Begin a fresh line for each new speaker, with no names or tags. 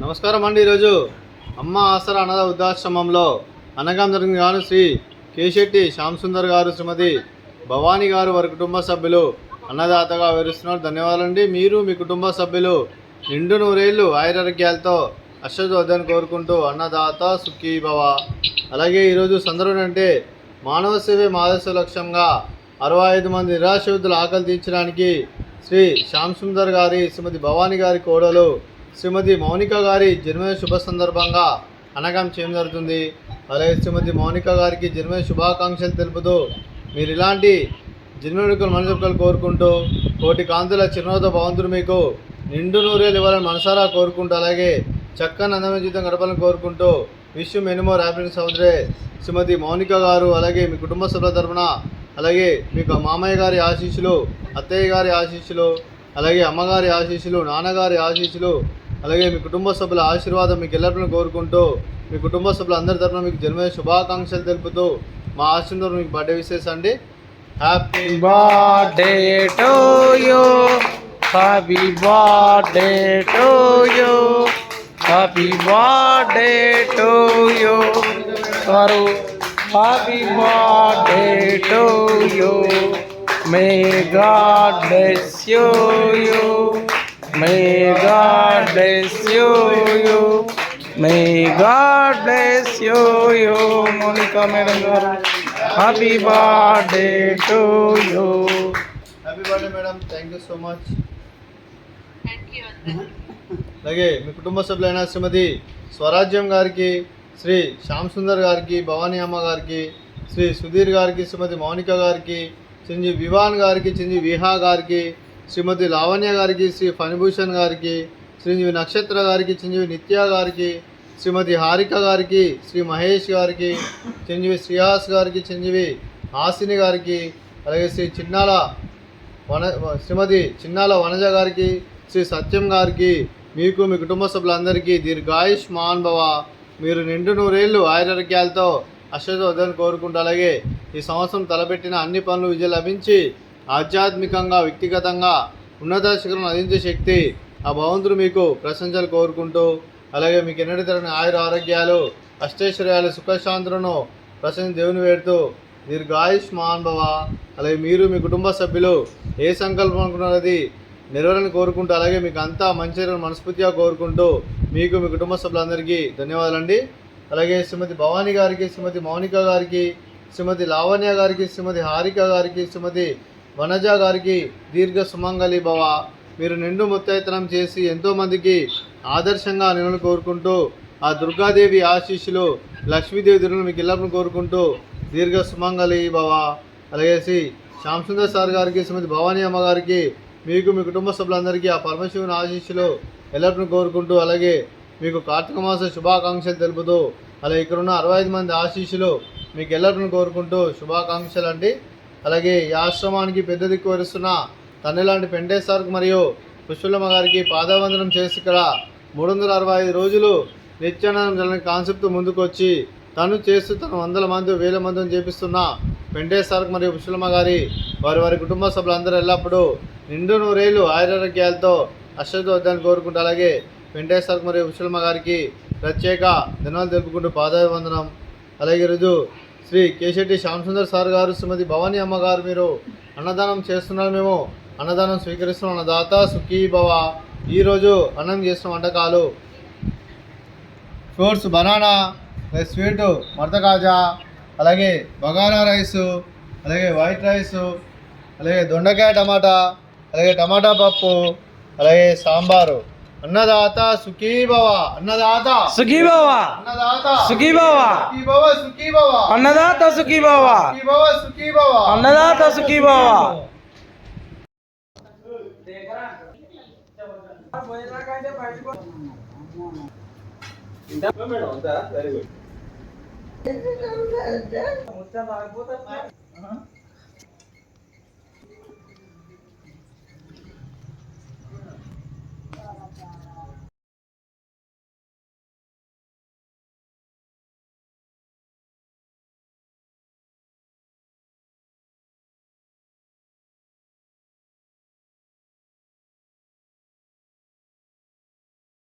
నమస్కారం అండి. ఈరోజు అమ్మ ఆసరా అనాథ వృద్ధాశ్రమంలో అనగా జరిగిన గాను శ్రీ కేశెట్టి శ్యామ్ సుందర్ గారు, శ్రీమతి భవానీ గారు, వారి కుటుంబ సభ్యులు అన్నదాతగా వివరిస్తున్నారు. ధన్యవాదాలండి. మీరు మీ కుటుంబ సభ్యులు నిండు నూరేళ్లు ఆయురారోగ్యాలతో అష్టోద్ధాన్ని కోరుకుంటూ అన్నదాత సుఖీ భవ. అలాగే ఈరోజు సందర్భం అంటే మానవ సేవే మాదర్శ లక్ష్యంగా 65 మంది నిరాశ్రితుల ఆకలి తీర్చడానికి శ్రీ శ్యామ్ సుందర్ గారి, శ్రీమతి భవానీ గారి కోడలు శ్రీమతి మౌనిక గారి జన్మదిన శుభ సందర్భంగా అన్నదానం చేయడం జరుగుతుంది. అలాగే శ్రీమతి మౌనిక గారికి జన్మదిన శుభాకాంక్షలు తెలుపుతూ మీరు ఇలాంటి జన్మదిన మనసులు కోరుకుంటూ కోటి కాంతుల చిరునవ్వుతో భగవంతుడు మీకు నిండు నూరేళ్ళు ఇవ్వాలని మనసారా కోరుకుంటూ, అలాగే చక్కని అందమైన జీవితం గడపాలని కోరుకుంటూ విష్ మెనీ మోర్ హ్యాపీనెస్ అవుతారే శ్రీమతి మౌనిక గారు. అలాగే మీ కుటుంబ సభ్యుల తరఫున అలాగే మీకు మామయ్య గారి ఆశీస్సులు, అత్తయ్య గారి ఆశీస్సులు, అలాగే అమ్మగారి ఆశీస్సులు, నాన్నగారి ఆశీస్సులు, అలాగే మీ కుటుంబ సభ్యుల ఆశీర్వాదం మీకు ఎల్లప్పుడూ కోరుకుంటూ మీ కుటుంబ సభ్యులు అందరి తరఫున మీకు జన్మదిన శుభాకాంక్షలు తెలుపుతూ మా ఆశీర్వాదం మీకు బర్త్డే విశేష అండి. Happy
birthday to you, happy birthday to you, happy birthday to you గారు, happy birthday to you. May God bless you. May God bless you. May God bless you. Monica Madam garu, happy birthday to you.
Happy birthday madam. Thank you so much. Thank you. అలాగే మీ కుటుంబ సభ్యులైన శ్రీమతి స్వరాజ్యం గారికి, శ్రీ శ్యామ్ సుందర్ గారికి, భవానీ అమ్మ గారికి, శ్రీ సుధీర్ గారికి, శ్రీమతి మౌనిక గారికి, చిరంజీవి వివాన్ గారికి, చిరంజీవి విహా గారికి, శ్రీమతి లావణ్య గారికి, శ్రీ ఫణిభూషణ్ గారికి, చిరంజీవి నక్షత్ర గారికి, చిరంజీవి నిత్య గారికి, శ్రీమతి హారిక గారికి, శ్రీ మహేష్ గారికి, చిరంజీవి శ్రీహాస్ గారికి, చిరంజీవి హాసిని గారికి, అలాగే శ్రీమతి చిన్నాల వనజ గారికి, శ్రీ సత్యం గారికి, మీకు మీ కుటుంబ సభ్యులందరికీ దీర్ఘాయుష్మాన్ భవ. మీరు నిండు నూరేళ్లు ఆయురారోగ్యాలతో అష్టోద్ధాన్ని కోరుకుంటూ, అలాగే ఈ సంవత్సరం తలపెట్టిన అన్ని పనులు విజయం లభించి ఆధ్యాత్మికంగా, వ్యక్తిగతంగా ఉన్నత శిఖరం అందించే శక్తి ఆ భగవంతుడు మీకు ప్రశంసలు కోరుకుంటూ, అలాగే మీకు ఎన్నటి తరగని ఆయుర ఆరోగ్యాలు, అష్టైశ్వర్యాలు, సుఖశాంతులను ప్రశంస దేవుని వేడుతూ దీర్ఘాయుష్మాన్ భవ. అలాగే మీరు మీ కుటుంబ సభ్యులు ఏ సంకల్పం అనుకున్నది నెరవేరని కోరుకుంటూ, అలాగే మీకు అంతా మంచి మనస్ఫూర్తిగా కోరుకుంటూ మీకు మీ కుటుంబ సభ్యులందరికీ ధన్యవాదాలండి. అలాగే శ్రీమతి భవానీ గారికి, శ్రీమతి మౌనిక గారికి, శ్రీమతి లావణ్య గారికి, శ్రీమతి హారిక గారికి, శ్రీమతి వనజ గారికి దీర్ఘ సుమంగళి భవ. మీరు నిండు ముత్తైతనం చేసి ఎంతోమందికి ఆదర్శంగా నిన్ను కోరుకుంటూ ఆ దుర్గాదేవి ఆశీస్సులు, లక్ష్మీదేవి దుర్గను మీకు ఎల్లప్పుడూ కోరుకుంటూ దీర్ఘ సుమంగళి భవ. అలాగే శ్రీ శ్యామ్ సుందర్ సార్ గారికి, శ్రీమతి భవానీ అమ్మ గారికి, మీకు మీ కుటుంబ సభ్యులందరికీ ఆ పరమశివుని ఆశీస్సులు ఎల్లప్పుడూ కోరుకుంటూ, అలాగే మీకు కార్తీక మాస శుభాకాంక్షలు తెలుపుతూ, అలాగే ఇక్కడ ఉన్న 65 మంది ఆశీస్సులు మీకు ఎల్లప్పుడూ కోరుకుంటూ శుభాకాంక్షలు అండి. అలాగే ఈ ఆశ్రమానికి పెద్ద దిక్కు వరుస్తున్న తండ్రి లాంటి పెంటేశ్వర్కి మరియు పుష్పలమ్మ గారికి పాదవందనం చేసి ఇక్కడ 365 రోజులు నిత్యానందం జరగని కాన్సెప్ట్ ముందుకు వచ్చి తను చేస్తూ తను 100 మంది 1000 మందిని చేపిస్తున్న పెంటేశ్వర్కి మరియు పుష్పలమ్మ గారి వారి కుటుంబ సభ్యులందరూ ఎల్లప్పుడూ నిండు నూరేళ్లు ఆయురారోగ్యాలతో అష్టోద్ధాన్ని కోరుకుంటూ, అలాగే పెంటేశ్వర్కి మరియు పుష్పలమ్మ గారికి ప్రత్యేక ధన్యవాదాలు తెలుపుకుంటూ పాదవందనం. అలాగే ఈరోజు శ్రీ కేశెట్టి శ్యామ్ సుందర్ సార్ గారు, శ్రీమతి భవానీ అమ్మ గారు మీరు అన్నదానం చేస్తున్నారు. మేము అన్నదానం స్వీకరిస్తున్నాం. అన్నదాత సుఖీ భవ. ఈరోజు అన్నం చేసిన వంటకాలు ఫ్రూట్స్ బనానా, స్వీటు మర్తకాజా, అలాగే బగారా రైసు, అలాగే వైట్ రైసు, అలాగే దొండకాయ టమాటా, అలాగే టమాటా పప్పు, అలాగే సాంబారు. అన్నదాత సుఖీ భవ. అన్నదాత
సుఖీ భవ.
అన్నదాత
సుఖీ భవ.
సుఖీ భవ. సుఖీ భవ.
అన్నదాత సుఖీ భవ.
సుఖీ భవ. సుఖీ భవ.
అన్నదాత సుఖీ భవ.
Very good.